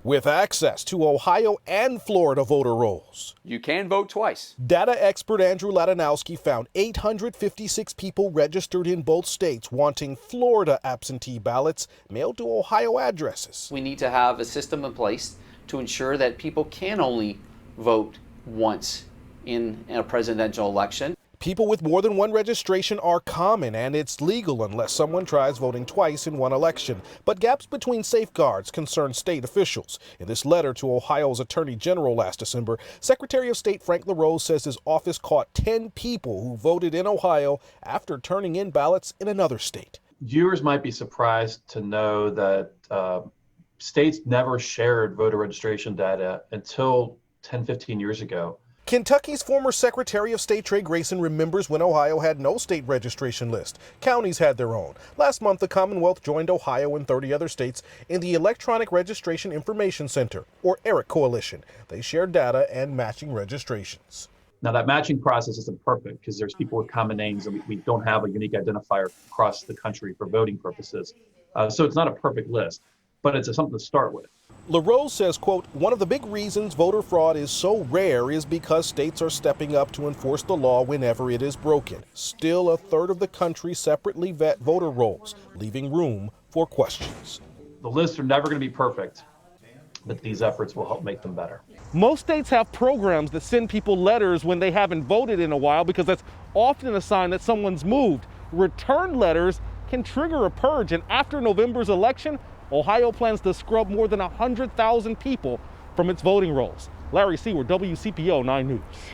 with access to Ohio and Florida voter rolls. You can vote twice. Data expert Andrew Ladanowski found 856 people registered in both states wanting Florida absentee ballots mailed to Ohio addresses. We need to have a system in place to ensure that people can only vote once in a presidential election. People with more than one registration are common, and it's legal unless someone tries voting twice in one election. But gaps between safeguards concern state officials. In this letter to Ohio's Attorney General last December, Secretary of State Frank LaRose says his office caught 10 people who voted in Ohio after turning in ballots in another state. Viewers might be surprised to know that states never shared voter registration data until 10, 15 years ago. Kentucky's former Secretary of State Trey Grayson remembers when Ohio had no state registration list. Counties had their own. Last month, the Commonwealth joined Ohio and 30 other states in the Electronic Registration Information Center, or ERIC Coalition. They share data and matching registrations. Now, that matching process isn't perfect because there's people with common names and we don't have a unique identifier across the country for voting purposes. So it's not a perfect list, but it's something to start with. LaRose says, quote, one of the big reasons voter fraud is so rare is because states are stepping up to enforce the law whenever it is broken. Still, a third of the country separately vet voter rolls, leaving room for questions. The lists are never going to be perfect, but these efforts will help make them better. Most states have programs that send people letters when they haven't voted in a while because that's often a sign that someone's moved. Return letters can trigger a purge, and after November's election, Ohio plans to scrub more than 100,000 people from its voting rolls. Larry Seward, WCPO 9 News.